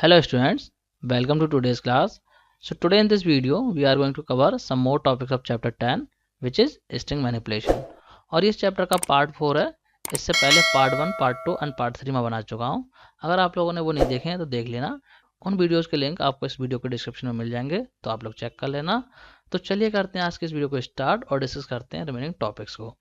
Hello students, welcome to today's class. So today in this video we are going to cover some more topics of chapter 10 which is string manipulation. और इस chapter का part 4 है। इससे पहले part 1, part 2 and part 3 में बना चुका हूँ। अगर आप लोगों ने वो नहीं देखे हैं तो देख लेना। उन वीडियोस के लिंक आपको इस वीडियो के डिस्क्रिप्शन में मिल जाएंगे, तो आप लोग चेक कर लेना। तो चलिए करते हैं आज के इस वीडियो को स्टार्ट और डिस्कस करते हैं रिमेनिंग टॉपिक्स को।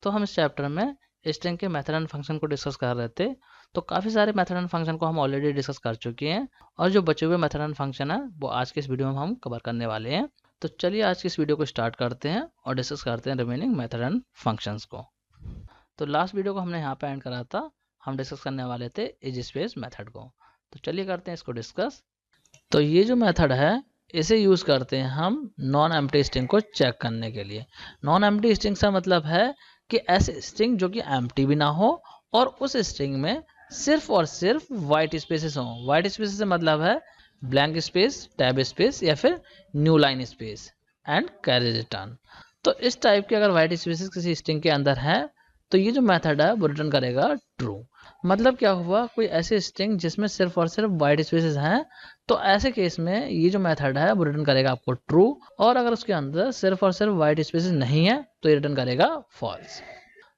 तो हम इस चैप्टर में स्ट्रिंग के मेथड एंड फंक्शन को डिस्कस कर रहे थे। तो काफ़ी सारे मेथड एंड फंक्शन को हम ऑलरेडी डिस्कस कर चुके हैं और जो बचे हुए मेथड एंड फंक्शन है वो आज के इस वीडियो में हम कवर करने वाले हैं। तो चलिए आज की इस वीडियो को स्टार्ट करते हैं और डिस्कस करते हैं रिमेनिंग मेथड एंड फंक्शंस को। तो लास्ट वीडियो को हमने यहाँ पे एंड करा था, हम डिस्कस करने वाले थे इज स्पेस मेथड को। तो चलिए करते हैं इसको डिस्कस। तो ये जो मेथड है इसे यूज़ करते हैं हम नॉन एम्प्टी स्ट्रिंग को चेक करने के लिए। नॉन एम्प्टी स्ट्रिंग का मतलब है कि ऐसे स्ट्रिंग जो कि एम्प्टी भी ना हो और उस स्ट्रिंग में सिर्फ और सिर्फ वाइट स्पेसेस हों। वाइट स्पेसेस से मतलब है ब्लैंक स्पेस, टैब स्पेस या फिर new line space and carry return. तो इस टाइप के अगर वाइट स्पेसेस किसी स्ट्रिंग के अंदर है तो ये जो मेथड है वो रिटर्न करेगा ट्रू। मतलब क्या हुआ, कोई ऐसी स्ट्रिंग जिसमें सिर्फ और सिर्फ वाइट स्पेसेस हैं तो ऐसे केस में ये जो मेथड है वो रिटर्न करेगा आपको ट्रू, और अगर उसके अंदर सिर्फ और सिर्फ वाइट स्पेसेस नहीं है तो ये रिटर्न करेगा फॉल्स।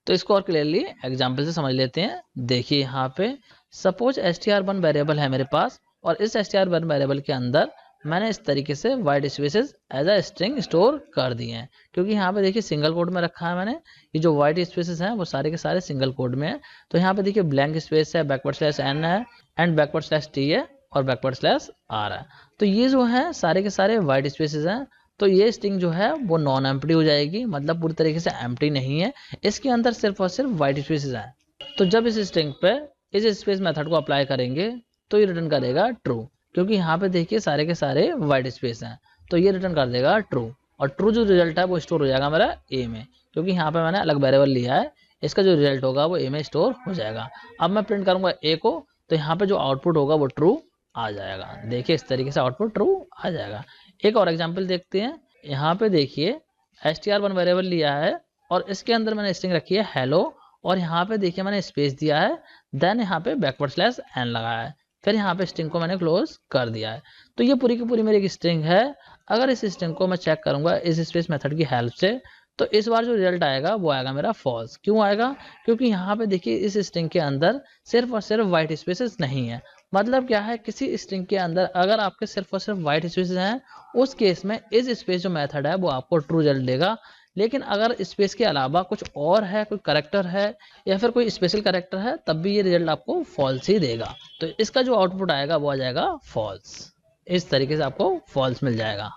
तो इसको और क्लियरली एग्जाम्पल से समझ लेते हैं। देखिए यहाँ पे सपोज str1 वेरिएबल है मेरे पास और इस str1 वेरिएबल के अंदर मैंने इस तरीके से white spaces as a string store कर दिए हैं, क्योंकि यहाँ पे देखिए सिंगल कोड में रखा है मैंने। ये जो वाइट स्पेसेस हैं वो सारे के सारे सिंगल कोड में है। तो यहाँ पे देखिए ब्लैंक स्पेस है, बैकवर्ड स्लैश n है एंड बैकवर्ड स्लैश t है और बैकवर्ड स्लैश r है। तो ये जो है सारे के सारे वाइट स्पेसेस हैं। तो ये स्ट्रिंग जो है वो नॉन एम्प्टी हो जाएगी, मतलब पूरी तरीके से एम्प्टी नहीं है, इसके अंदर सिर्फ और सिर्फ वाइट स्पेसेस हैं। तो जब इस स्ट्रिंग पे इस स्पेस मेथड को अप्लाई करेंगे तो ये रिटर्न करेगा ट्रू, क्योंकि यहाँ पे देखिए सारे के सारे वाइट स्पेस हैं। तो ये रिटर्न कर देगा ट्रू, और ट्रू जो रिजल्ट है वो स्टोर हो जाएगा मेरा ए में, क्योंकि यहाँ पे मैंने अलग वेरिएबल लिया है। इसका जो रिजल्ट होगा वो ए में स्टोर हो जाएगा। अब मैं प्रिंट करूंगा ए को, तो यहाँ पे जो आउटपुट होगा वो ट्रू आ जाएगा। देखिए इस तरीके से आउटपुट ट्रू आ जाएगा। एक और एग्जाम्पल देखते हैं। यहाँ पे देखिए str1 वेरिएबल लिया है और इसके अंदर मैंने स्ट्रिंग रखी है हेलो, और यहाँ पे देखिए मैंने स्पेस दिया है, देन यहाँ पे बैकवर्ड स्लैश n लगाया है, फिर यहाँ पे स्ट्रिंग को मैंने क्लोज कर दिया है। तो ये पूरी की पूरी मेरी एक स्ट्रिंग है। अगर इस स्ट्रिंग को मैं चेक करूंगा इस स्पेस मेथड की हेल्प से तो इस बार जो रिजल्ट आएगा वो आएगा मेरा फॉल्स। क्यों आएगा? क्योंकि यहाँ पे देखिए इस स्ट्रिंग के अंदर सिर्फ और सिर्फ वाइट स्पेसेस नहीं है। मतलब क्या है, किसी स्ट्रिंग के अंदर अगर आपके सिर्फ और सिर्फ वाइट स्पेसेस हैं उस केस में इस स्पेस जो मेथड है वो आपको ट्रू रिजल्ट देगा। लेकिन अगर स्पेस के अलावा कुछ और है, कोई करेक्टर है या फिर कोई स्पेशल करेक्टर है, तब भी ये रिजल्ट आपको फॉल्स ही देगा। तो इसका जो आउटपुट आएगा वो आ जाएगा फॉल्स। इस तरीके से आपको फॉल्स मिल जाएगा।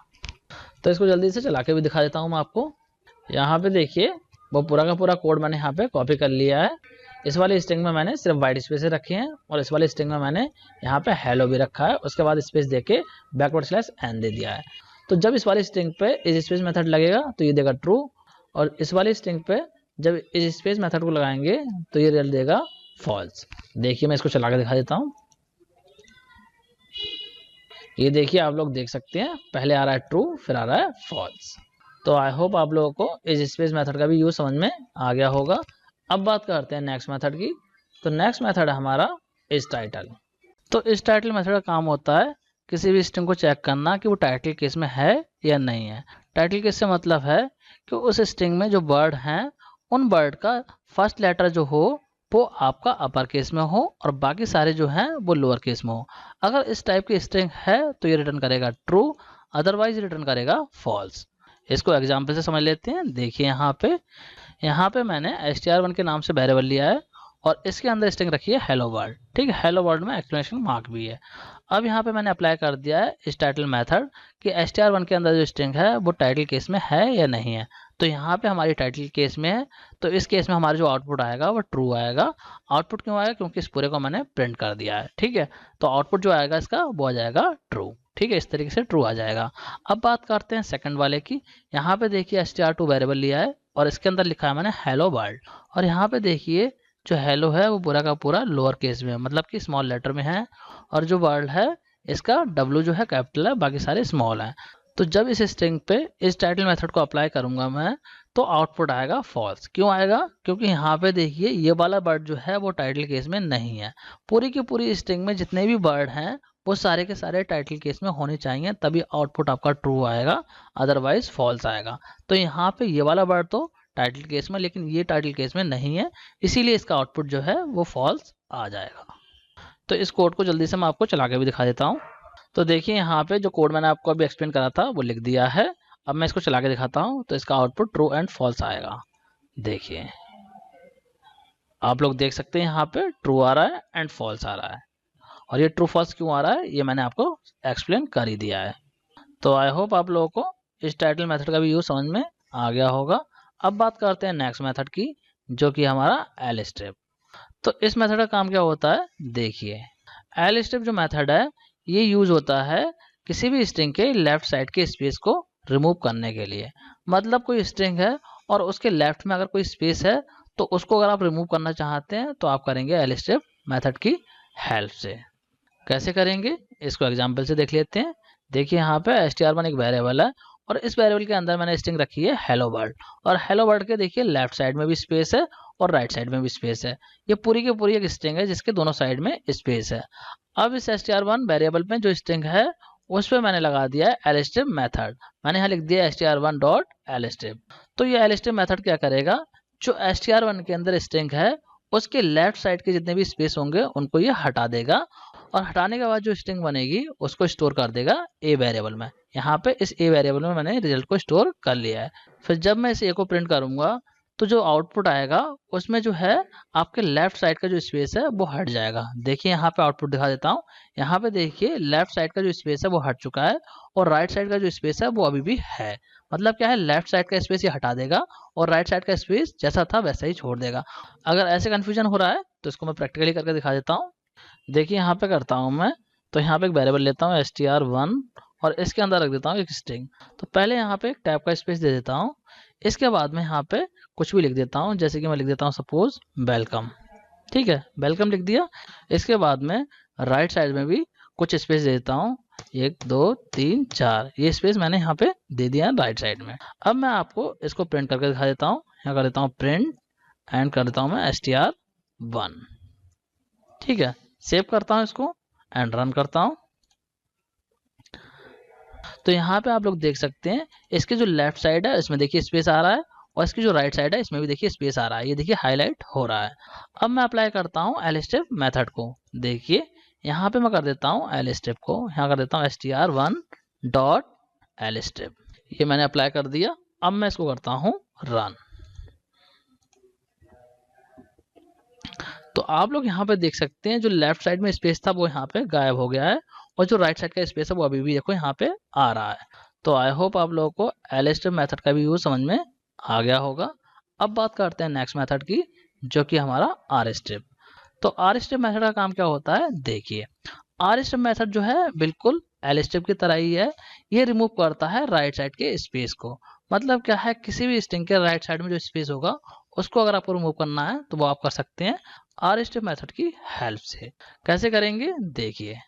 तो इसको जल्दी से चला के भी दिखा देता हूँ मैं आपको। यहाँ पे देखिए वो पूरा का पूरा कोड मैंने यहाँ पे कॉपी कर लिया है। इस वाले स्ट्रिंग में मैंने सिर्फ वाइट स्पेस रखे हैं और इस वाले स्ट्रिंग में मैंने यहाँ पे हेलो भी रखा है, उसके बाद स्पेस देके बैकवर्ड स्लैश n दे दिया है। तो जब इस वाले स्ट्रिंग पे इस स्पेस मेथड लगेगा तो ये देगा ट्रू, और इस वाले स्ट्रिंग पे जब इस स्पेस मेथड को लगाएंगे तो ये रिजल्ट देगा फॉल्स। देखिए मैं इसको चला के दिखा देता हूँ। ये देखिए आप लोग देख सकते हैं, पहले आ रहा है ट्रू फिर आ रहा है फॉल्स। तो आई होप आप लोगों को इस स्पेस मेथड का भी यूज समझ में आ गया होगा। अब बात करते हैं नेक्स्ट मेथड की। तो नेक्स्ट मेथड है हमारा इस टाइटल। तो इस टाइटल मेथड का काम होता है किसी भी स्ट्रिंग को चेक करना कि वो टाइटल केस में है या नहीं है। टाइटल केस से मतलब है कि उस स्ट्रिंग में जो वर्ड हैं उन वर्ड का फर्स्ट लेटर जो हो वो आपका अपर केस में हो और बाकी सारे जो हैं वो लोअर केस में हो। अगर इस टाइप की स्ट्रिंग है तो ये रिटर्न करेगा ट्रू, अदरवाइज रिटर्न करेगा फॉल्स। इसको एग्जाम्पल से समझ लेते हैं। देखिए यहाँ पे मैंने str1 के नाम से वेरिएबल लिया है और इसके अंदर स्ट्रिंग रखी है हेलो वर्ल्ड। ठीक है, हेलो वर्ल्ड में एक्सक्लेमेशन मार्क भी है। अब यहाँ पे मैंने अप्लाई कर दिया है इस टाइटल मेथड कि str1 के अंदर जो स्ट्रिंग है वो टाइटल केस में है या नहीं है। तो यहाँ पे हमारी टाइटल केस में है, तो इस केस में हमारा जो आउटपुट आएगा वो ट्रू आएगा। आउटपुट क्यों आएगा? क्योंकि इस पूरे को मैंने प्रिंट कर दिया है। ठीक है, तो आउटपुट जो आएगा इसका वो आ जाएगा ट्रू। ठीक है, इस तरीके से ट्रू आ जाएगा। अब बात करते हैं सेकंड वाले की। यहाँ पे देखिए str2 वेरिएबल लिया है और इसके अंदर लिखा है मैंने हेलो वर्ल्ड, और यहाँ पे देखिए जो हेलो है वो पूरा का पूरा लोअर केस में है, मतलब कि स्मॉल लेटर में है, और जो वर्ल्ड है इसका W जो है कैपिटल है, बाकी सारे स्मॉल हैं। तो जब इस स्ट्रिंग पे इस टाइटल मेथड को अप्लाई करूंगा मैं तो आउटपुट आएगा फॉल्स। क्यों आएगा? क्योंकि यहाँ पे देखिए ये वाला वर्ड जो है वो टाइटल केस में नहीं है। पूरी की पूरी स्ट्रिंग में जितने भी वर्ड हैं वो सारे के सारे टाइटल केस में होने चाहिए, तभी आउटपुट आपका ट्रू आएगा, अदरवाइज फॉल्स आएगा। तो यहाँ पे ये वाला वर्ड तो टाइटल केस में, लेकिन ये टाइटल केस में नहीं है, इसीलिए इसका आउटपुट जो है वो फॉल्स आ जाएगा। तो इस कोड को जल्दी से मैं आपको चला के भी दिखा देता हूँ। तो देखिए यहाँ पे जो कोड मैंने आपको अभी एक्सप्लेन करा था वो लिख दिया है। अब मैं इसको चला के दिखाता हूँ, तो इसका आउटपुट ट्रू एंड फॉल्स आएगा। देखिए आप लोग देख सकते हैं यहाँ पे ट्रू आ रहा है एंड फॉल्स आ रहा है। और ये ट्रू फॉल्स क्यों आ रहा है ये मैंने आपको एक्सप्लेन कर ही दिया है। तो आई होप आप लोगों को इस टाइटल मेथड का भी यूज समझ में आ गया होगा। अब बात करते हैं नेक्स्ट मेथड की, जो कि हमारा एल स्टेप। तो इस मेथड का काम क्या होता है, देखिए एल स्टेप जो मेथड है ये यूज होता है किसी भी स्ट्रिंग के लेफ्ट साइड के स्पेस को रिमूव करने के लिए। मतलब कोई स्ट्रिंग है और उसके लेफ्ट में अगर कोई स्पेस है तो उसको अगर आप रिमूव करना चाहते हैं तो आप करेंगे एल स्टेप मेथड की हेल्प से। कैसे करेंगे इसको एग्जाम्पल से देख लेते हैं। देखिए यहाँ पे str1 एक वेरिएबल है और इस वेरिएबल के अंदर मैंने स्ट्रिंग रखी है हेलो वर्ल्ड। और हेलो वर्ल्ड के देखिए लेफ्ट साइड में भी स्पेस है और राइट साइड में भी स्पेस है। ये पूरी की पूरी एक स्ट्रिंग है जिसके दोनों साइड में स्पेस है। अब इस str1 वेरिएबल में जो स्ट्रिंग है उस पर मैंने लगा दिया है lstrip मेथड। मैंने यहाँ लिख दिया str1.lstrip। तो ये lstrip मेथड क्या करेगा, जो str1 के अंदर स्ट्रिंग है उसके लेफ्ट साइड के जितने भी स्पेस होंगे उनको ये हटा देगा और हटाने के बाद जो स्ट्रिंग बनेगी उसको स्टोर कर देगा ए वेरिएबल में। यहाँ पे इस ए वेरिएबल में मैंने रिजल्ट को स्टोर कर लिया है। फिर जब मैं इस ए को प्रिंट करूंगा तो जो आउटपुट आएगा उसमें जो है आपके लेफ्ट साइड का जो स्पेस है वो हट जाएगा। देखिए यहाँ पे आउटपुट दिखा देता हूँ। यहाँ पे देखिए लेफ्ट साइड का जो स्पेस है वो हट चुका है और राइट साइड का जो स्पेस है वो अभी भी है। मतलब क्या है, लेफ्ट साइड का स्पेस ये हटा देगा और राइट साइड का स्पेस जैसा था वैसा ही छोड़ देगा। अगर ऐसे कंफ्यूजन हो रहा है तो इसको मैं प्रैक्टिकली करके दिखा देता हूँ। देखिए यहाँ पे करता हूँ मैं, तो यहाँ पे एक वेरिएबल लेता हूँ str1 और इसके अंदर रख देता हूँ एक स्ट्रिंग। तो पहले यहाँ पे एक टैब का स्पेस दे देता हूँ। इसके बाद में यहाँ पे कुछ भी लिख देता हूँ, जैसे कि मैं लिख देता हूँ सपोज वेलकम। ठीक है, वेलकम लिख दिया। इसके बाद में राइट साइड में भी कुछ स्पेस दे देता हूँ, 1 2 3 4 ये स्पेस मैंने यहाँ पे दे दिया राइट साइड में। अब मैं आपको इसको प्रिंट करके दिखा देता हूँ। यहाँ कर देता हूँ प्रिंट एंड कर देता हूँ मैं str1। ठीक है, सेव करता हूँ इसको एंड रन करता हूँ। तो यहाँ पे आप लोग देख सकते हैं इसके जो लेफ्ट साइड है इसमें देखिए स्पेस आ रहा है और इसकी जो राइट साइड है इसमें भी देखिए स्पेस आ रहा है। ये देखिए हाईलाइट हो रहा है। अब मैं अप्लाई करता हूँ lstrip मेथड को। देखिए यहाँ पे मैं कर देता हूँ lstrip को, यहाँ कर देता हूँ str1.lstrip। ये मैंने अप्लाई कर दिया। अब मैं इसको करता हूँ रन। तो आप लोग यहाँ पे देख सकते हैं जो लेफ्ट साइड में स्पेस था वो यहाँ पे गायब हो गया है और जो राइट साइड का स्पेस है वो अभी भी देखो यहाँ पे आ रहा है। तो आई होप आप लोगों को lstrip मेथड का भी यूज समझ में आ गया होगा। अब बात करते हैं नेक्स्ट मेथड की, जो कि हमारा rstrip। तो rstrip मेथड का काम क्या होता है, देखिए rstrip मेथड जो है बिल्कुल lstrip की तरह ही है। ये रिमूव करता है राइट साइड के स्पेस को। मतलब क्या है, किसी भी स्ट्रिंग के राइट साइड में जो स्पेस होगा उसको अगर आपको रिमूव करना है तो वो आप कर सकते हैं rstrip मेथड की हेल्प से। कैसे करेंगे, देखिए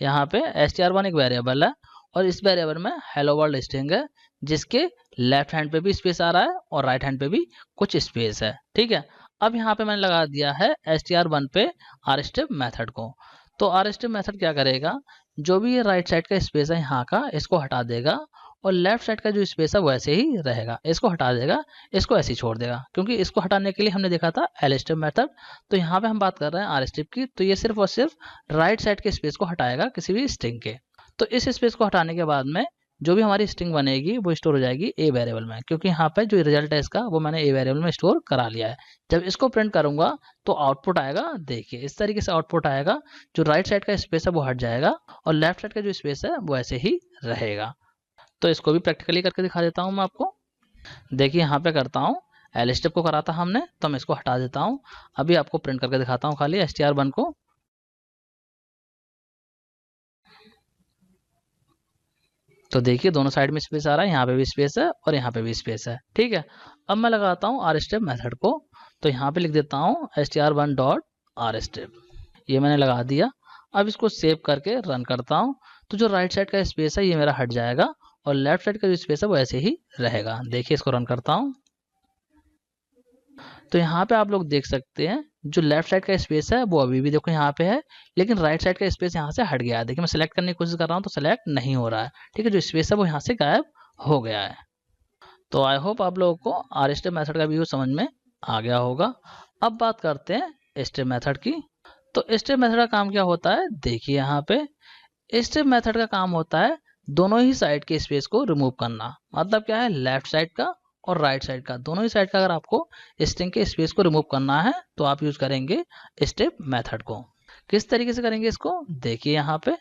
यहाँ पे str1 एक वेरिएबल है और इस वेरिएबल में हेलो वर्ल्ड स्ट्रिंग है जिसके लेफ्ट हैंड पे भी स्पेस आ रहा है और राइट हैंड पे भी कुछ स्पेस है। ठीक है, अब यहाँ पे मैंने लगा दिया है str1 पे rstrip मेथड को। तो rstrip मेथड क्या करेगा, जो भी ये राइट साइड का स्पेस है यहाँ का इसको हटा देगा और लेफ्ट साइड का जो स्पेस है वैसे ही रहेगा। इसको हटा देगा, इसको ऐसे ही छोड़ देगा, क्योंकि इसको हटाने के लिए हमने देखा था lstrip मेथड। तो यहाँ पे हम बात कर रहे हैं rstrip की। तो ये सिर्फ और सिर्फ राइट साइड के स्पेस को हटाएगा किसी भी स्ट्रिंग के। तो इस स्पेस को हटाने के बाद में जो भी हमारी स्ट्रिंग बनेगी वो स्टोर हो जाएगी ए वेरिएबल में, क्योंकि यहाँ पे जो रिजल्ट है इसका वो मैंने ए वेरिएबल में स्टोर करा लिया है। जब इसको प्रिंट करूंगा तो आउटपुट आएगा, देखिए इस तरीके से आउटपुट आएगा। जो राइट साइड का स्पेस है वो हट जाएगा और लेफ्ट साइड का जो स्पेस है वो ऐसे ही रहेगा। तो इसको भी प्रैक्टिकली करके दिखा देता हूँ मैं आपको। देखिए यहाँ पे करता हूँ, lstrip को करा था हमने तो मैं इसको हटा देता हूँ। अभी आपको प्रिंट करके दिखाता हूँ खाली str1 को। तो देखिए दोनों साइड में स्पेस आ रहा है, यहाँ पे भी स्पेस है और यहाँ पे भी स्पेस है। ठीक है, अब मैं लगाता हूँ rstrip मेथड को। तो यहाँ पे लिख देता हूँ str1.rstrip। ये मैंने लगा दिया। अब इसको सेव करके रन करता हूँ। तो जो राइट साइड का स्पेस है ये मेरा हट जाएगा और लेफ्ट साइड का जो स्पेस है वो ऐसे ही रहेगा। देखिए इसको रन करता हूँ। तो यहाँ पे आप लोग देख सकते हैं जो लेफ्ट साइड का स्पेस है वो अभी भी देखो यहाँ पे है, लेकिन राइट साइड का स्पेस यहाँ से हट गया है। देखिए मैं सेलेक्ट करने की कोशिश कर रहा हूँ तो सेलेक्ट नहीं हो रहा है, ठीक है, जो स्पेस है वो यहाँ से गायब हो गया है। तो आई होप आप लोगों को आर स्टेप मेथड का भी समझ में आ गया होगा। अब बात करते हैं स्टेप मेथड की। तो स्टेप मेथड का काम क्या होता है, देखिए यहाँ पे स्टेप मेथड का काम होता है दोनों ही साइड के स्पेस को रिमूव करना। मतलब क्या है, लेफ्ट साइड का और राइट साइड का, दोनों ही साइड का अगर आपको स्ट्रिंग के स्पेस को रिमूव करना है तो आप यूज करेंगे स्टेप मेथड को। किस तरीके से करेंगे इसको, देखिए यहाँ पे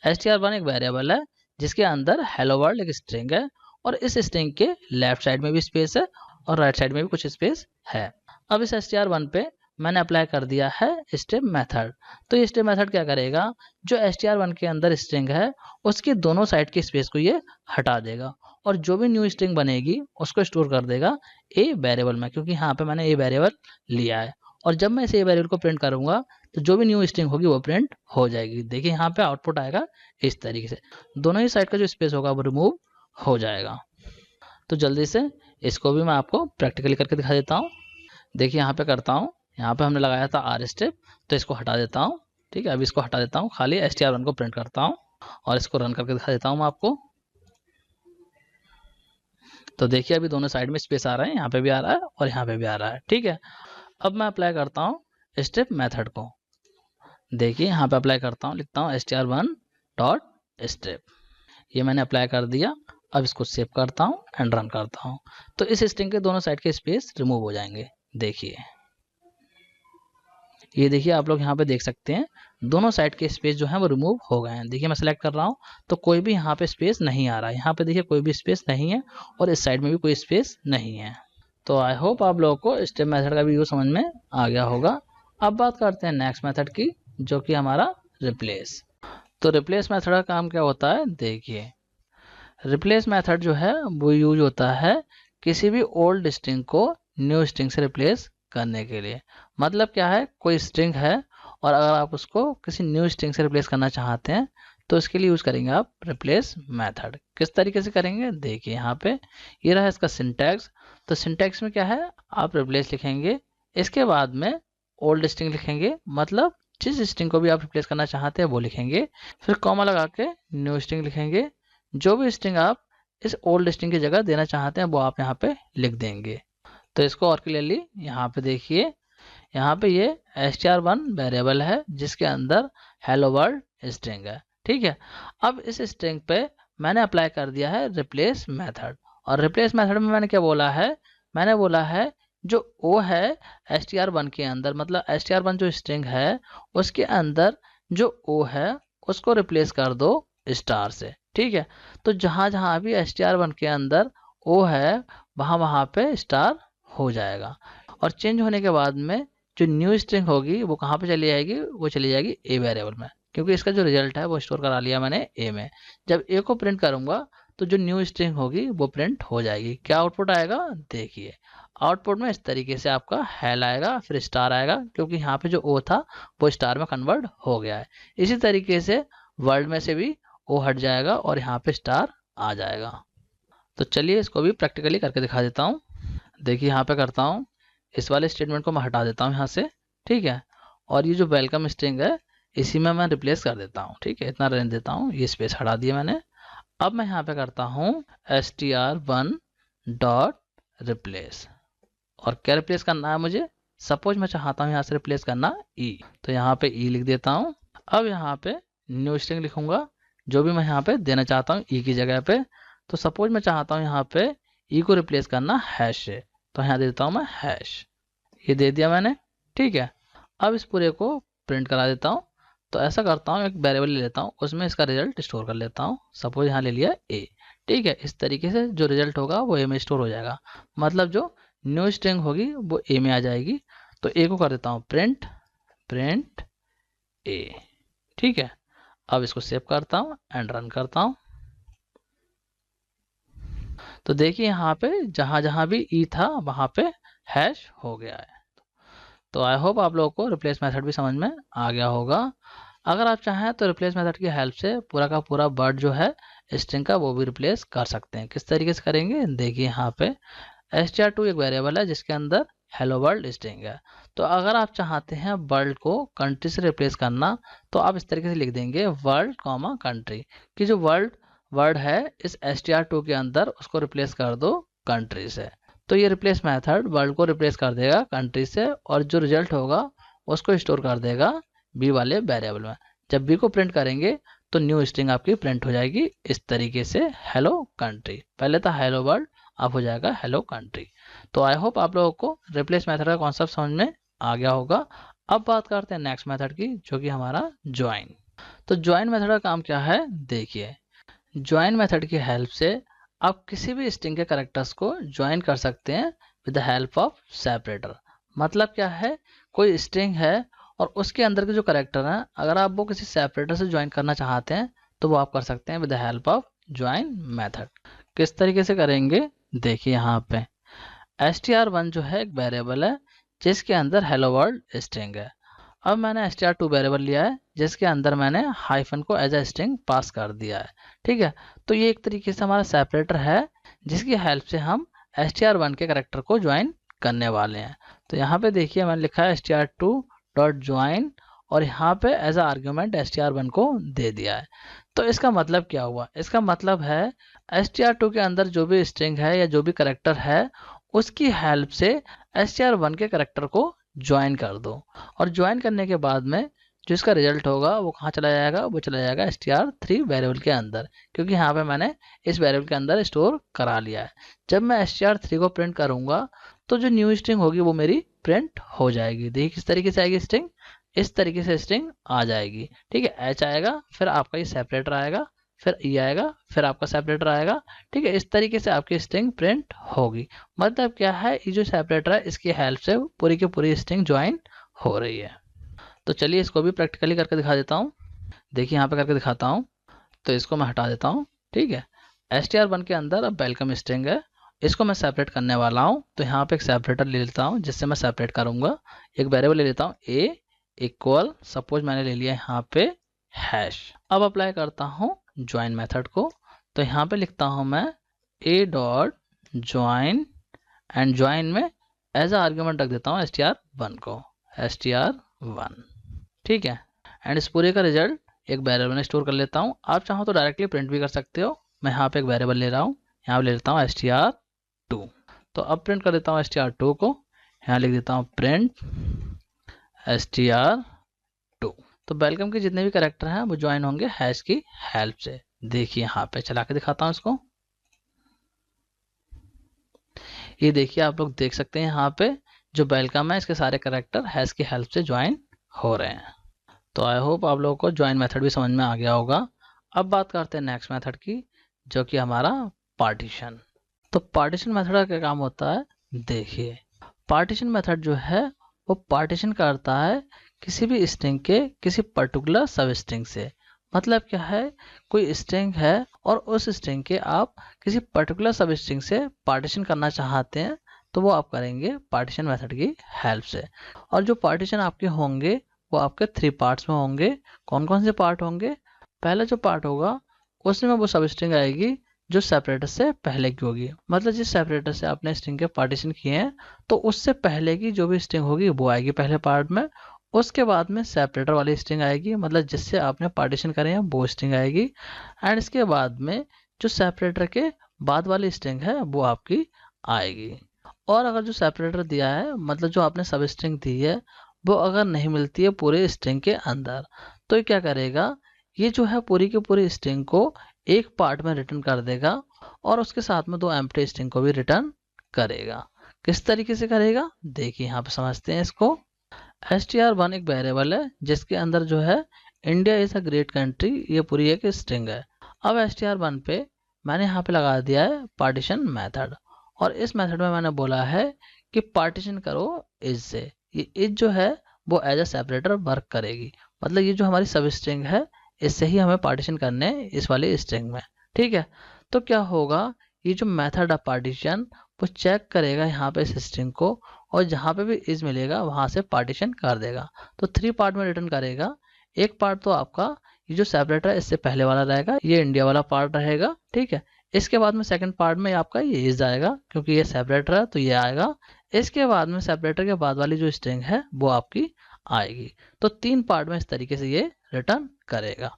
str1 एक वेरिएबल है जिसके अंदर हेलो वर्ल्ड एक स्ट्रिंग है, और इस स्ट्रिंग के लेफ्ट साइड में भी स्पेस है और राइट साइड में भी कुछ स्पेस है। अब इस str1 पे मैंने अप्लाई कर दिया है स्टेप मेथड। तो ये स्टेप मेथड क्या करेगा, जो str1 के अंदर स्ट्रिंग है उसके दोनों साइड के स्पेस को ये हटा देगा, और जो भी न्यू स्ट्रिंग बनेगी उसको स्टोर कर देगा ए वेरिएबल में, क्योंकि यहाँ पे मैंने ए वेरिएबल लिया है। और जब मैं इस ए वेरिएबल को प्रिंट करूंगा तो जो भी न्यू स्ट्रिंग होगी वो प्रिंट हो जाएगी। देखिए यहाँ पे आउटपुट आएगा इस तरीके से, दोनों ही साइड का जो स्पेस होगा वो रिमूव हो जाएगा। तो जल्दी से इसको भी मैं आपको प्रैक्टिकली करके दिखा देता हूँ। देखिए यहाँ पे करता हूँ, यहाँ पे हमने लगाया था आर स्टेप, तो इसको हटा देता हूँ, ठीक है। अभी इसको हटा देता हूँ, खाली str1 को प्रिंट करता हूँ और इसको रन करके दिखा देता हूँ मैं आपको। तो देखिए अभी दोनों साइड में स्पेस आ रहा है, यहाँ पे भी आ रहा है और यहाँ पे भी आ रहा है, ठीक है। अब मैं अप्लाई करता हूँ स्टेप मेथड को। देखिए यहाँ पे अप्लाई करता हूँ, लिखता हूँ str1 डॉट स्टेप, ये मैंने अप्लाई कर दिया। अब इसको सेव करता हूँ एंड रन करता हूँ, तो इस स्ट्रिंग के दोनों साइड के स्पेस रिमूव हो जाएंगे। देखिए ये देखिए आप लोग यहाँ पे देख सकते हैं दोनों साइड के स्पेस जो है वो रिमूव हो गए हैं। देखिए मैं सेलेक्ट कर रहा हूँ तो कोई भी यहाँ पे स्पेस नहीं आ रहा है, यहाँ पे देखिए कोई भी स्पेस नहीं है और इस साइड में भी कोई स्पेस नहीं है। तो आई होप आप लोगों को स्टेप मेथड का भी यूज समझ में आ गया होगा। अब बात करते हैं नेक्स्ट मेथड की, जो कि हमारा रिप्लेस। तो रिप्लेस मेथड का काम क्या होता है, देखिए रिप्लेस मेथड जो है वो यूज होता है किसी भी ओल्ड स्ट्रिंग को न्यू स्ट्रिंग से रिप्लेस करने के लिए। मतलब क्या है, कोई स्ट्रिंग है और अगर आप उसको किसी न्यू स्ट्रिंग से रिप्लेस करना चाहते हैं तो इसके लिए यूज करेंगे आप रिप्लेस मेथड। किस तरीके से करेंगे, देखिए यहाँ पे ये रहा इसका सिंटैक्स। तो सिंटैक्स में क्या है, आप रिप्लेस लिखेंगे, इसके बाद में ओल्ड स्ट्रिंग लिखेंगे, मतलब जिस स्ट्रिंग को भी आप रिप्लेस करना चाहते हैं वो लिखेंगे, फिर कॉमा लगा के न्यू स्ट्रिंग लिखेंगे। जो भी स्ट्रिंग आप इस ओल्ड स्ट्रिंग की जगह देना चाहते हैं वो आप यहाँ पे लिख देंगे। तो इसको और क्लियरली यहाँ पे देखिए, यहाँ पे ये str1 वेरिएबल है जिसके अंदर हेलो वर्ल्ड स्ट्रिंग है, ठीक है। अब इस स्ट्रिंग पे मैंने अप्लाई कर दिया है रिप्लेस मेथड, और रिप्लेस मेथड में मैंने क्या बोला है, मैंने बोला है जो ओ है str1 के अंदर, मतलब str1 जो स्ट्रिंग है उसके अंदर जो ओ है उसको रिप्लेस कर दो स्टार से, ठीक है। तो जहाँ जहाँ भी str1 के अंदर ओ है वहाँ पे स्टार हो जाएगा, और चेंज होने के बाद में जो न्यू स्ट्रिंग होगी वो कहाँ पे चली जाएगी, वो चली जाएगी ए वेरिएबल में, क्योंकि इसका जो रिजल्ट है वो स्टोर करा लिया मैंने ए में। जब ए को प्रिंट करूंगा तो जो न्यू स्ट्रिंग होगी वो प्रिंट हो जाएगी। क्या आउटपुट आएगा, देखिए आउटपुट में इस तरीके से आपका हेल आएगा, फिर स्टार आएगा, क्योंकि यहाँ पे जो ओ था वो स्टार में कन्वर्ट हो गया है। इसी तरीके से वर्ल्ड में से भी ओ हट जाएगा और यहाँ पे स्टार आ जाएगा। तो चलिए इसको भी प्रैक्टिकली करके दिखा देता हूँ। देखिए यहाँ पे करता हूँ, इस वाले स्टेटमेंट को मैं हटा देता हूँ यहाँ से, ठीक है। और ये जो वेलकम स्ट्रिंग है इसी में मैं रिप्लेस कर देता हूँ, ठीक है, इतना रहने देता हूँ, ये स्पेस हटा दिया मैंने। अब मैं यहाँ पे करता हूँ str1 डॉट रिप्लेस, और क्या रिप्लेस करना है मुझे, सपोज मैं चाहता हूँ यहाँ से रिप्लेस करना ई, तो यहाँ पे ई लिख देता हूँ। अब यहाँ पे न्यू स्ट्रिंग लिखूंगा जो भी मैं यहाँ पे देना चाहता हूँ ई की जगह पे। तो सपोज मैं चाहता हूँ यहाँ पे ई को रिप्लेस करना हैश से, तो यहाँ दे देता हूँ मैं हैश, ये दे दिया मैंने, ठीक है। अब इस पूरे को प्रिंट करा देता हूँ। तो ऐसा करता हूँ, एक वेरिएबल ले लेता हूँ, उसमें इसका रिजल्ट स्टोर कर लेता हूँ। सपोज यहाँ ले लिया ए, ठीक है। इस तरीके से जो रिजल्ट होगा वो ए में स्टोर हो जाएगा, मतलब जो न्यू स्ट्रिंग होगी वो ए में आ जाएगी। तो ए को कर देता हूँ प्रिंट, प्रिंट ए, ठीक है। अब इसको सेव करता हूँ एंड रन करता हूँ। तो देखिए यहाँ पे जहाँ जहाँ भी ई था वहाँ पे हैश हो गया है। तो आई होप आप लोगों को रिप्लेस मेथड भी समझ में आ गया होगा। अगर आप चाहें तो रिप्लेस मेथड की हेल्प से पूरा का पूरा वर्ड जो है स्ट्रिंग का वो भी रिप्लेस कर सकते हैं। किस तरीके से करेंगे, देखिए यहाँ पे str2 एक वेरिएबल है जिसके अंदर हेलो वर्ल्ड स्ट्रिंग है। तो अगर आप चाहते हैं वर्ल्ड को कंट्री से रिप्लेस करना, तो आप इस तरीके से लिख देंगे वर्ल्ड कॉमा कंट्री, कि जो वर्ल्ड वर्ड है इस str2 के अंदर उसको रिप्लेस कर दो कंट्री से। तो ये रिप्लेस मेथड वर्ल्ड को रिप्लेस कर देगा कंट्री से, और जो रिजल्ट होगा उसको स्टोर कर देगा बी वाले वेरिएबल में। जब बी को प्रिंट करेंगे तो न्यू स्ट्रिंग आपकी प्रिंट हो जाएगी इस तरीके से, हेलो कंट्री। पहले था हेलो वर्ल्ड, अब हो जाएगा हेलो कंट्री। तो आई होप आप लोगों को रिप्लेस मेथड का कॉन्सेप्ट समझ में आ गया होगा। अब बात करते हैं नेक्स्ट मेथड की, जो कि हमारा ज्वाइन। तो ज्वाइन मेथड का काम क्या है, देखिए। ज्वाइन मेथड की हेल्प से आप किसी भी स्ट्रिंग के कैरेक्टर्स को ज्वाइन कर सकते हैं with the help of separator. मतलब क्या है, कोई स्ट्रिंग है और उसके अंदर के जो कैरेक्टर हैं, अगर आप वो किसी सेपरेटर से ज्वाइन करना चाहते हैं तो वो आप कर सकते हैं with the help of join method. किस तरीके से करेंगे, देखिए यहाँ पे str1 जो है एक वेरिएबल है जिसके अंदर हेलो वर्ल्ड स्ट्रिंग है। अब मैंने str2 वेरिएबल लिया है जिसके अंदर मैंने हाइफन को एज ए स्ट्रिंग पास कर दिया है, ठीक है। तो ये एक तरीके से हमारा सेपरेटर है जिसकी हेल्प से हम str1 के कैरेक्टर को ज्वाइन करने वाले हैं। तो यहाँ पे देखिए मैंने लिखा है str2 डॉट ज्वाइन, और यहाँ पे एज अ आर्ग्यूमेंट str1 को दे दिया है। तो इसका मतलब क्या हुआ, इसका मतलब है str2 के अंदर जो भी स्ट्रिंग है या जो भी कैरेक्टर है उसकी हेल्प से str1 के कैरेक्टर को ज्वाइन कर दो, और ज्वाइन करने के बाद में जो इसका रिजल्ट होगा वो कहाँ चला जाएगा, वो चला जाएगा str3 वेरिएबल के अंदर, क्योंकि यहाँ पे मैंने इस वेरिएबल के अंदर स्टोर करा लिया है। जब मैं str3 को प्रिंट करूंगा तो जो न्यू स्ट्रिंग होगी वो मेरी प्रिंट हो जाएगी। देखिए किस तरीके से आएगी स्ट्रिंग, इस तरीके से स्ट्रिंग आ जाएगी, ठीक है। h आएगा, फिर आपका ये सेपरेटर आएगा, फिर ई आएगा, फिर आपका सेपरेटर आएगा, ठीक है। इस तरीके से आपकी स्ट्रिंग प्रिंट होगी। मतलब क्या है, ये जो सेपरेटर है इसकी हेल्प से पूरी की पूरी स्ट्रिंग ज्वाइन हो रही है। तो चलिए इसको भी प्रैक्टिकली करके दिखा देता हूँ। देखिए यहाँ पे करके दिखाता हूँ। तो इसको मैं हटा देता हूँ, ठीक है। str1 के अंदर अब वेलकम स्ट्रिंग है, इसको मैं सेपरेट करने वाला हूँ। तो यहाँ पे एक सेपरेटर ले लेता हूँ जिससे मैं सेपरेट करूँगा। एक वेरिएबल ले लेता हूँ a इक्वल, सपोज मैंने ले लिया यहाँ पे हैश। अब अप्लाई करता हूँ ज्वाइन मेथड को। तो यहाँ पे लिखता हूँ मैं a dot join, and join में एज अ आर्ग्यूमेंट रख देता हूँ str1 को, str1, ठीक है। एंड इस पूरे का रिजल्ट एक वेरिएबल में स्टोर कर लेता हूँ। आप चाहो तो डायरेक्टली प्रिंट भी कर सकते हो। मैं यहाँ पे एक वेरिएबल ले रहा हूँ, यहाँ पे ले लेता हूँ str2। तो अब प्रिंट कर देता हूँ str2 को, यहाँ लिख देता हूँ प्रिंट str2। तो वेलकम के जितने भी कैरेक्टर हैं वो ज्वाइन होंगे हैश की हेल्प से। देखिए यहाँ पे चला के दिखाता हूँ इसको। ये देखिए आप लोग देख सकते हैं यहाँ पे जो वेलकम है इसके सारे कैरेक्टर हैश की हेल्प से ज्वाइन हो रहे हैं। तो आई होप आप लोगों को ज्वाइन मेथड भी समझ में आ गया होगा। अब बात करते हैं नेक्स्ट मेथड की, जो कि हमारा पार्टीशन। तो पार्टीशन मेथड का क्या काम होता है, देखिए। पार्टीशन मेथड जो है वो पार्टीशन करता है किसी भी स्ट्रिंग के किसी पर्टिकुलर सब स्ट्रिंग से। मतलब क्या है, कोई स्ट्रिंग है और उस स्ट्रिंग के आप किसी पर्टिकुलर सब स्ट्रिंग से पार्टीशन करना चाहते हैं, तो वो आप करेंगे पार्टीशन मेथड की हेल्प से। और जो पार्टीशन आपके होंगे वो आपके 3 पार्ट्स में होंगे। कौन कौन से पार्ट होंगे, पहला जो पार्ट होगा उसमें वो सब स्ट्रिंग आएगी जो सेपरेटर से पहले की होगी। मतलब जिस सेपरेटर से आपने स्ट्रिंग के पार्टीशन किए हैं तो उससे पहले की जो भी स्ट्रिंग होगी वो आएगी पहले पार्ट में। उसके बाद में सेपरेटर वाली स्ट्रिंग आएगी, मतलब जिससे आपने पार्टीशन करे हैं वो स्ट्रिंग आएगी। एंड इसके बाद में जो सेपरेटर के बाद वाली स्ट्रिंग है वो आपकी आएगी। और अगर जो सेपरेटर दिया है, मतलब जो आपने सब स्ट्रिंग दी है, वो अगर नहीं मिलती है पूरे स्ट्रिंग के अंदर, तो ये क्या करेगा, ये जो है पूरी की पूरी स्ट्रिंग को एक पार्ट में रिटर्न कर देगा और उसके साथ में 2 एम्प्टी स्ट्रिंग को भी रिटर्न करेगा। किस तरीके से करेगा, देखिए यहाँ पे समझते हैं इसको। str1 एक वेरिएबल है जिसके अंदर जो है India is a great country, ये पूरी एक स्ट्रिंग है। अब str1 पे मैंने यहाँ पे लगा दिया है पार्टीशन मेथड, और इस मेथड में मैंने बोला है कि पार्टीशन करो इज से। ये इज जो है वो एज अ सेपरेटर वर्क करेगी, मतलब ये जो हमारी सब स्ट्रिंग है इससे ही हमें पार्टीशन करने हैं इस वाली स्ट्रिंग में, ठीक है। तो क्या होगा, ये जो मेथड है पार्टीशन वो चेक करेगा यहाँ पे इस स्ट्रिंग को, और जहाँ पे भी इज मिलेगा वहां से पार्टीशन कर देगा। तो 3 पार्ट में रिटर्न करेगा। एक पार्ट तो आपका ये जो सेपरेटर है इससे पहले वाला रहेगा, ये इंडिया वाला पार्ट रहेगा, ठीक है। इसके बाद में सेकंड पार्ट में आपका ये इज आएगा, क्योंकि ये सेपरेटर है तो ये आएगा। इसके बाद में सेपरेटर के बाद वाली जो स्ट्रिंग है वो आपकी आएगी। तो 3 पार्ट में इस तरीके से ये रिटर्न करेगा।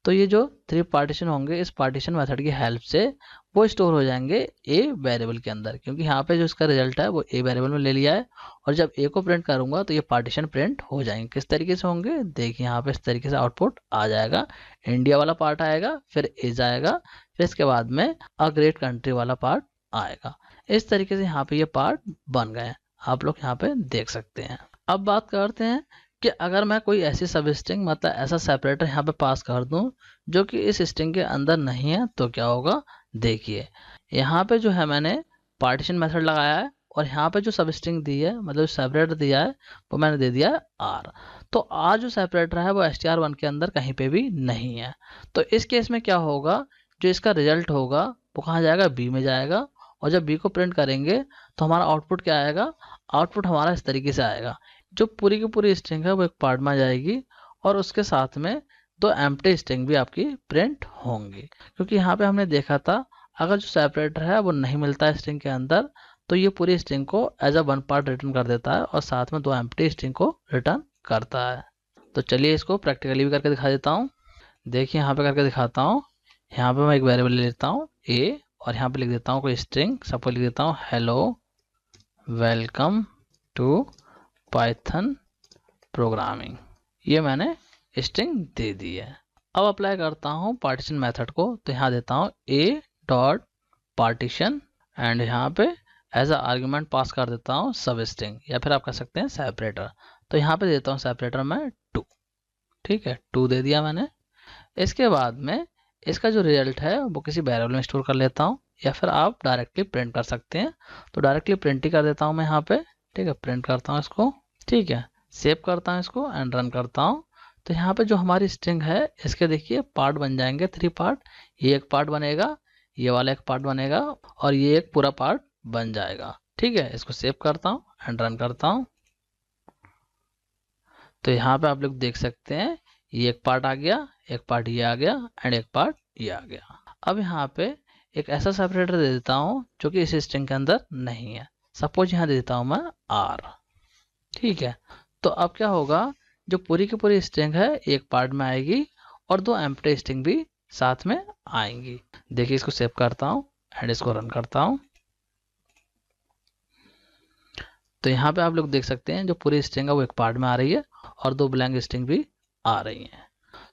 तो ये जो 3 पार्टीशन होंगे इस पार्टीशन मेथड की हेल्प से वो स्टोर हो जाएंगे ए वेरिएबल के अंदर, क्योंकि यहाँ पे जो इसका रिजल्ट है वो ए वेरिएबल में ले लिया है। और जब ए को प्रिंट करूंगा तो ये पार्टीशन प्रिंट हो जाएंगे। किस तरीके से होंगे देखिए, यहाँ पे इस तरीके से आउटपुट आ जाएगा। इंडिया वाला पार्ट आएगा, फिर एज आएगा, फिर इसके बाद में अ ग्रेट कंट्री वाला पार्ट आएगा। इस तरीके से यहाँ पे ये पार्ट बन गए, आप लोग यहाँ पे देख सकते हैं। अब बात करते हैं कि अगर मैं कोई ऐसी सब स्ट्रिंग मतलब ऐसा सेपरेटर यहाँ पे पास कर दूं जो कि इस स्ट्रिंग के अंदर नहीं है तो क्या होगा। देखिए यहाँ पे जो है मैंने पार्टीशन मेथड लगाया है और यहाँ पे जो सब स्ट्रिंग दी है मतलब सेपरेटर दिया है वो मैंने दे दिया है आर। तो आर जो सेपरेटर है वो str1 के अंदर कहीं पे भी नहीं है। तो इस केस में क्या होगा, जो इसका रिजल्ट होगा वो कहाँ जाएगा, बी में जाएगा। और जब बी को प्रिंट करेंगे तो हमारा आउटपुट क्या आएगा, आउटपुट हमारा इस तरीके से आएगा। जो पूरी की पूरी स्ट्रिंग है वो एक पार्ट में आ जाएगी और उसके साथ में 2 एम्प्टी स्ट्रिंग भी आपकी प्रिंट होंगी। क्योंकि यहाँ पे हमने देखा था अगर जो सेपरेटर है वो नहीं मिलता है स्ट्रिंग के अंदर तो ये पूरी स्ट्रिंग को एज अ 1 पार्ट रिटर्न कर देता है और साथ में 2 एम्प्टी स्ट्रिंग को रिटर्न करता है। तो चलिए इसको प्रैक्टिकली भी करके दिखा देता हूँ। देखिए यहाँ पे करके दिखाता हूँ। यहाँ पे मैं एक वेरिएबल ले लेता हूँ ए और यहाँ पे लिख देता हूँ कोई स्ट्रिंग, सपोज लिख देता हूँ hello welcome to Python programming. ये मैंने स्ट्रिंग दे दी है। अब अप्लाई करता हूँ पार्टीशन मेथड को, तो यहाँ देता हूँ ए डॉट पार्टीशन एंड यहाँ पे एज अ आर्ग्यूमेंट पास कर देता हूँ सब स्ट्रिंग या फिर आप कह सकते हैं सेपरेटर। तो यहाँ पे देता हूँ सेपरेटर में 2, ठीक है 2 दे दिया मैंने। इसके बाद में इसका जो रिजल्ट है वो किसी वेरिएबल में स्टोर कर लेता हूँ या फिर आप डायरेक्टली प्रिंट कर सकते हैं। तो डायरेक्टली प्रिंट ही कर देता हूँ मैं यहाँ पे, ठीक है प्रिंट करता हूँ इसको, ठीक है सेव करता हूँ इसको एंड रन करता हूँ। तो यहाँ पे जो हमारी स्ट्रिंग है इसके देखिए पार्ट बन जाएंगे 3 पार्ट। ये एक पार्ट बनेगा, ये वाला एक पार्ट बनेगा और ये एक पूरा पार्ट बन जाएगा, ठीक है। इसको सेव करता हूँ एंड रन करता हूँ। तो यहाँ पे आप लोग देख सकते हैं ये एक पार्ट आ गया, एक पार्ट ये आ गया एंड एक पार्ट ये आ गया। अब यहाँ पे एक ऐसा सेपरेटर दे देता हूँ जो कि इस स्ट्रिंग के अंदर नहीं है। सपोज यहाँ दे देता हूँ मैं आर, ठीक है। तो अब क्या होगा, जो पूरी की पूरी स्ट्रिंग है एक पार्ट में आएगी और 2 एम्प्टी स्ट्रिंग भी साथ में आएंगी। देखिए इसको सेव करता हूँ एंड इसको रन करता हूँ। तो यहाँ पे आप लोग देख सकते हैं जो पूरी स्ट्रिंग है वो एक पार्ट में आ रही है और 2 ब्लैंक स्ट्रिंग भी आ रही हैं।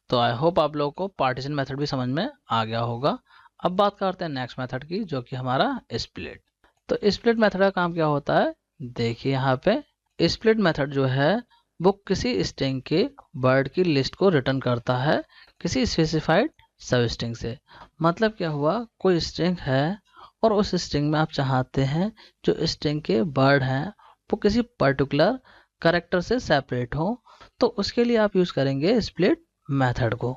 तो आई होप आप लोगों को पार्टीशन मेथड भी समझ में आ गया होगा। अब बात करते हैं नेक्स्ट मेथड की जो कि हमारा स्प्लिट। तो स्प्लिट मेथड का काम क्या होता है, देखिए यहाँ पे स्प्लिट मेथड जो है वो किसी स्ट्रिंग के वर्ड की लिस्ट को रिटर्न करता है किसी स्पेसिफाइड सब स्ट्रिंग से। मतलब क्या हुआ, कोई स्ट्रिंग है और उस स्ट्रिंग में आप चाहते हैं जो स्ट्रिंग के वर्ड हैं वो किसी पर्टिकुलर कैरेक्टर से सेपरेट हो, तो उसके लिए आप यूज करेंगे स्प्लिट मेथड को।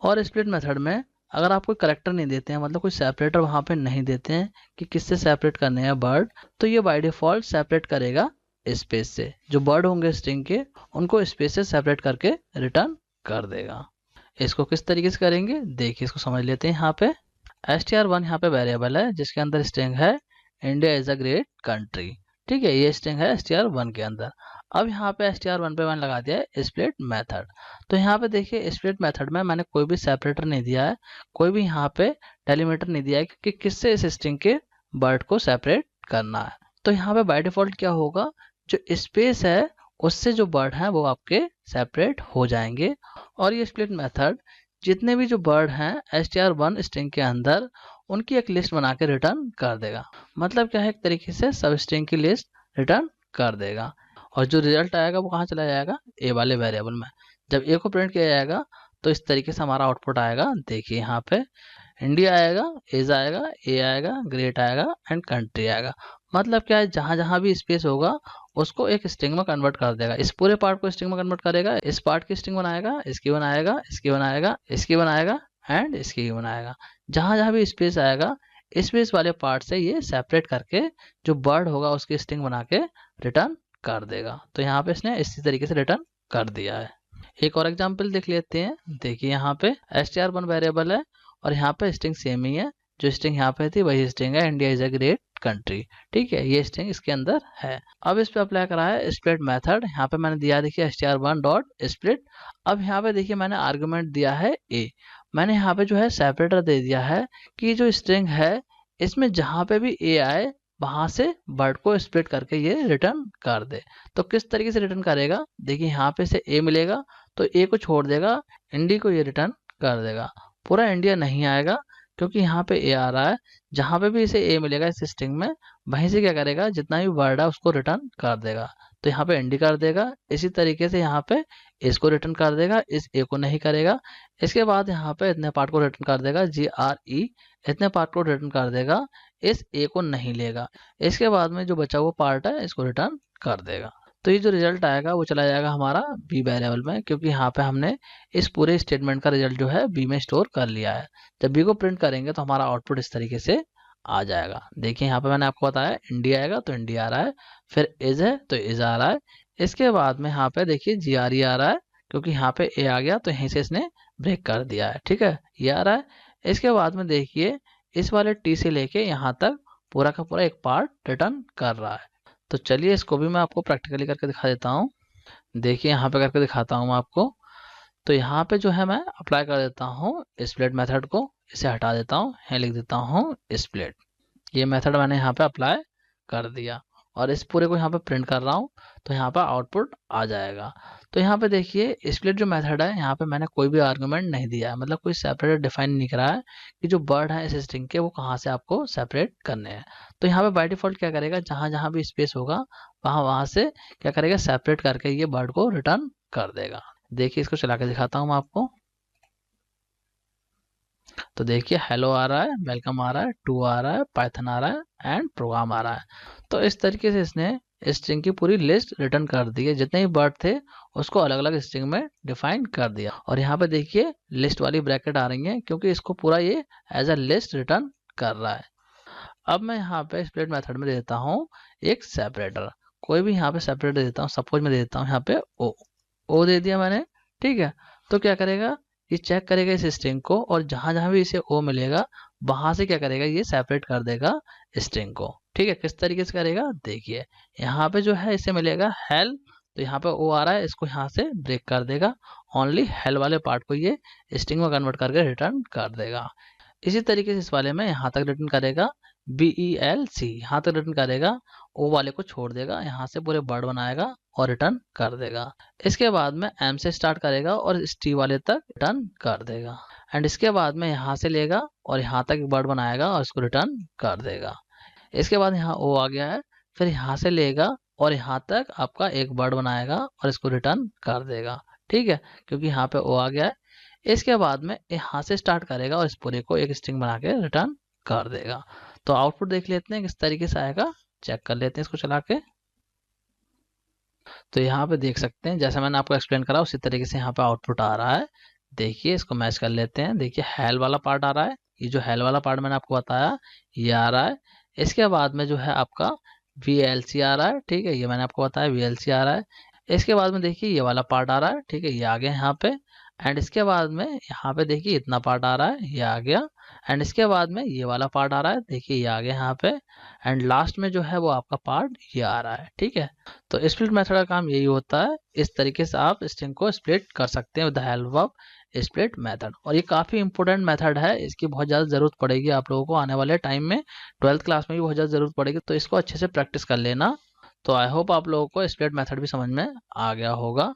और स्प्लिट मेथड में अगर आप कोई कैरेक्टर नहीं देते हैं मतलब कोई सेपरेटर वहां पे नहीं देते हैं कि किससे सेपरेट करने हैं वर्ड, तो ये बाय डिफॉल्ट सेपरेट करेगा स्पेस से। जो वर्ड होंगे स्ट्रिंग के उनको स्पेस से सेपरेट करके रिटर्न कर देगा। इसको किस तरीके से करेंगे देखिए, इसको समझ लेते हैं। यहाँ पे str1 यहाँ पे वेरिएबल है जिसके अंदर स्ट्रिंग है India is a great country, ठीक है। ये स्ट्रिंग है str1 के अंदर। अब यहाँ पे str1 पे मैंने लगा दिया है स्प्लिट मेथड। तो यहाँ पे देखिए स्प्लिट मेथड में मैंने कोई भी सेपरेटर नहीं दिया है, कोई भी यहाँ पे डेलीमीटर नहीं दिया है कि किससे इस स्ट्रिंग के वर्ड को सेपरेट करना है। तो यहाँ पे बाय डिफॉल्ट क्या होगा, जो स्पेस है उससे जो वर्ड है वो आपके सेपरेट हो जाएंगे। और ये स्प्लिट मेथड जितने भी जो वर्ड हैं str1 स्ट्रिंग के अंदर उनकी एक लिस्ट बना के रिटर्न कर देगा। मतलब क्या है, एक तरीके से सब स्ट्रिंग की लिस्ट रिटर्न कर देगा और जो रिजल्ट आएगा वो कहाँ चला जाएगा, ए वाले वेरिएबल में। जब ए को प्रिंट किया जाएगा तो इस तरीके से हमारा आउटपुट आएगा। देखिए यहाँ पे इंडिया आएगा, एज आएगा, ए आएगा, ग्रेट आएगा एंड कंट्री आएगा। मतलब क्या है, जहां जहां भी स्पेस होगा उसको एक स्ट्रिंग में कन्वर्ट कर देगा। इस पूरे पार्ट को स्ट्रिंग में कन्वर्ट करेगा, इस पार्ट की स्ट्रिंग बनाएगा, इसकी बनाएगा, इसकी बनाएगा, इसकी बनाएगा एंड इसकी बनाएगा। जहां जहां भी स्पेस आएगा स्पेस वाले पार्ट से ये सेपरेट करके जो वर्ड होगा उसकी स्ट्रिंग बना के रिटर्न कर देगा। तो यहाँ पे इसने इसी तरीके से रिटर्न कर दिया है। एक और एग्जांपल देख लेते हैं। देखिए यहाँ पे str1 वेरिएबल है और यहाँ पे स्ट्रिंग सेम ही है। जो स्ट्रिंग यहाँ पे थी वही स्ट्रिंग है India is a great country. ठीक है, ये स्ट्रिंग इसके अंदर है। अब इस पे अप्लाई करा है स्प्लिट मेथड। यहाँ पे मैंने दिया देखिए str1 डॉट स्प्लिट। अब यहाँ पे देखिए मैंने आर्गुमेंट दिया है a। मैंने यहाँ पे जो है सेपरेटर दे दिया है कि जो स्ट्रिंग है इसमें जहाँ पे भी a आए वहां से वर्ड को स्प्लिट करके ये रिटर्न कर दे। तो किस तरीके से रिटर्न करेगा, देखिए यहाँ पे से a मिलेगा तो a को छोड़ देगा, इंडी को ये रिटर्न कर देगा। पूरा इंडिया नहीं आएगा क्योंकि यहाँ पे a आ रहा है। जहाँ पे भी इसे a मिलेगा इस स्ट्रिंग में, वहीं से क्या करेगा, जितना भी वर्ड है उसको रिटर्न कर देगा। तो यहाँ पे इंडी कर देगा। इसी तरीके से यहाँ पे इसको रिटर्न कर देगा, इस a को नहीं करेगा। इसके बाद यहाँ पे इतने पार्ट को रिटर्न कर देगा GRE, इतने पार्ट को रिटर्न कर देगा, इस a को नहीं लेगा। इसके बाद में जो बचा हुआ पार्ट है इसको रिटर्न कर देगा। तो ये जो रिजल्ट आएगा वो चला जाएगा हमारा बी वेरिएबल में, क्योंकि यहाँ पे हमने इस पूरे स्टेटमेंट का रिजल्ट जो है बी में स्टोर कर लिया है। जब बी को प्रिंट करेंगे तो हमारा आउटपुट इस तरीके से आ जाएगा। देखिए यहाँ पे मैंने आपको बताया इंडिया आएगा तो इंडिया आ रहा है, फिर इज है तो इज आ रहा है। इसके बाद में यहाँ पे देखिए GRE आ रहा है, क्योंकि यहाँ पे ए आ गया तो यहीं से इसने ब्रेक कर दिया है। ठीक है, ये आ रहा है। इसके बाद में देखिए इस वाले टी से लेके यहाँ तक पूरा का पूरा एक पार्ट रिटर्न कर रहा है। तो चलिए इसको भी मैं आपको प्रैक्टिकली करके दिखा देता हूँ। देखिए यहाँ पे करके दिखाता हूँ मैं आपको। तो यहाँ पे जो है मैं अप्लाई कर देता हूँ स्प्लिट मेथड को, इसे हटा देता हूँ, यहाँ लिख देता हूँ स्प्लिट। ये मेथड मैंने यहाँ पे अप्लाई कर दिया और इस पूरे को यहाँ पे प्रिंट कर रहा हूँ तो यहाँ पे आउटपुट आ जाएगा। तो यहाँ पे देखिए स्प्लिट जो मेथड है यहाँ पे मैंने कोई भी आर्गुमेंट नहीं दिया है, मतलब कोई सेपरेट डिफाइन नहीं करा है कि जो वर्ड है इस स्ट्रिंग के वो कहाँ से आपको सेपरेट करने हैं। तो यहाँ पे बाय डिफॉल्ट क्या करेगा, जहाँ जहाँ भी स्पेस होगा वहां से क्या करेगा, सेपरेट करके ये वर्ड को रिटर्न कर देगा। देखिए इसको चला के दिखाता हूँ मैं आपको। तो देखिए हेलो आ रहा है, वेलकम आ रहा है, टू आ रहा है, पाइथन आ रहा है एंड प्रोग्राम आ रहा है। तो इस तरीके से इसने स्ट्रिंग की पूरी लिस्ट रिटर्न कर दी है। जितने भी वर्ड थे उसको अलग अलग स्ट्रिंग में डिफाइन कर दिया। और यहाँ पे देखिए लिस्ट वाली ब्रैकेट आ रही है क्योंकि इसको पूरा ये एज अ लिस्ट रिटर्न कर रहा है। अब मैं यहाँ पे स्प्लिट मेथड में देता हूँ एक सेपरेटर, कोई भी यहाँ पे सेपरेटर देता हूँ। सपोज मैं देता हूँ यहाँ पे ओ दे दिया मैंने। ठीक है, तो क्या करेगा, ये चेक करेगा इस स्ट्रिंग को और जहां जहां भी इसे ओ मिलेगा वहां से क्या करेगा, ये सेपरेट कर देगा स्ट्रिंग को। ठीक है, किस तरीके से करेगा, देखिए यहाँ पे जो है इसे मिलेगा हेल, तो यहाँ पे ओ आ रहा है, इसको यहाँ से ब्रेक कर देगा। ओनली हेल वाले पार्ट को ये स्ट्रिंग में कन्वर्ट करके रिटर्न कर देगा। इसी तरीके से इस वाले में यहाँ तक रिटर्न करेगा BELC, यहाँ तक रिटर्न करेगा, ओ वाले को छोड़ देगा, यहाँ से पूरे वर्ड बनाएगा और रिटर्न कर देगा। इसके बाद में M से स्टार्ट करेगा और इस T वाले तक रिटर्न कर देगा। एंड इसके बाद में यहाँ से लेगा और यहाँ तक एक वर्ड बनाएगा और इसको रिटर्न कर देगा। इसके बाद यहाँ O आ गया है, फिर यहाँ से लेगा और यहाँ तक आपका एक वर्ड बनाएगा और इसको रिटर्न कर देगा। ठीक है, क्योंकि यहाँ पे O आ गया है। इसके बाद में यहाँ से स्टार्ट करेगा और इस पूरे को एक स्ट्रिंग बना के रिटर्न कर देगा। तो आउटपुट देख लेते हैं किस तरीके से आएगा, चेक कर लेते हैं इसको चला के। तो यहाँ पे देख सकते हैं जैसा मैंने आपको एक्सप्लेन करा उसी तरीके से यहाँ पे आउटपुट आ रहा है। देखिए इसको मैच कर लेते हैं। देखिए हेल वाला पार्ट आ रहा है, ये जो हेल वाला पार्ट मैंने आपको बताया ये आ रहा है। इसके बाद में जो है आपका VLC आ रहा है। ठीक है, ये मैंने आपको बताया VLC आ रहा है। इसके बाद में देखिए ये वाला पार्ट आ रहा है। ठीक है, ये आ गया यहाँ पे। एंड इसके बाद में यहाँ पे देखिए इतना पार्ट आ रहा है, ये आ गया। एंड इसके बाद में ये वाला पार्ट आ रहा है, देखिए ये आ गया यहाँ पे। एंड लास्ट में जो है वो आपका पार्ट ये आ रहा है। ठीक है, तो स्प्लिट मेथड का काम यही होता है। इस तरीके से आप स्ट्रिंग को स्प्लिट कर सकते हैं with the help of split method. और ये काफी इंपॉर्टेंट मेथड है, इसकी बहुत ज्यादा जरूरत पड़ेगी आप लोगों को आने वाले टाइम में। 12th क्लास में भी बहुत ज्यादा जरूरत पड़ेगी, तो इसको अच्छे से प्रैक्टिस कर लेना। तो आई होप आप लोगों को स्प्लिट मेथड भी समझ में आ गया होगा।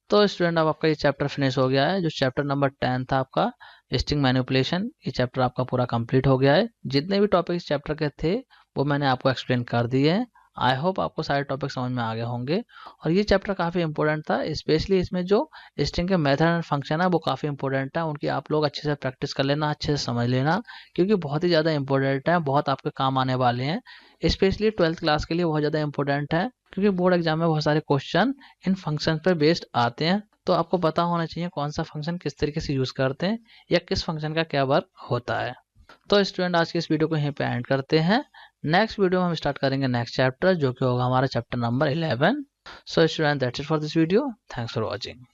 तो स्टूडेंट अब आपका ये चैप्टर फिनिश हो गया है। जो चैप्टर नंबर 10 था आपका स्ट्रिंग मैनिपुलेशन, ये चैप्टर आपका पूरा कंप्लीट हो गया है। जितने भी टॉपिक इस चैप्टर के थे वो मैंने आपको एक्सप्लेन कर दिए हैं। आई होप आपको सारे टॉपिक समझ में आ गए होंगे। और ये चैप्टर काफ़ी इंपॉर्टेंट था, स्पेशली इसमें जो स्ट्रिंग के मेथड एंड फंक्शन है वो काफ़ी इंपॉर्टेंट है। उनकी आप लोग अच्छे से प्रैक्टिस कर लेना, अच्छे से समझ लेना, क्योंकि बहुत ही ज़्यादा इंपॉर्टेंट है, बहुत आपके काम आने वाले हैं। स्पेशली 12th क्लास के लिए बहुत ज़्यादा इंपॉर्टेंट है, क्योंकि बोर्ड एग्जाम में बहुत सारे क्वेश्चन इन फंक्शन पर बेस्ड आते हैं। तो आपको पता होना चाहिए कौन सा फंक्शन किस तरीके से यूज करते हैं या किस फंक्शन का क्या वर्क होता है। तो स्टूडेंट आज की इस वीडियो को यहीं पे एंड करते हैं। नेक्स्ट वीडियो में हम स्टार्ट करेंगे नेक्स्ट चैप्टर, जो कि होगा हमारा chapter number 11। So student that's it for this video. Thanks for watching.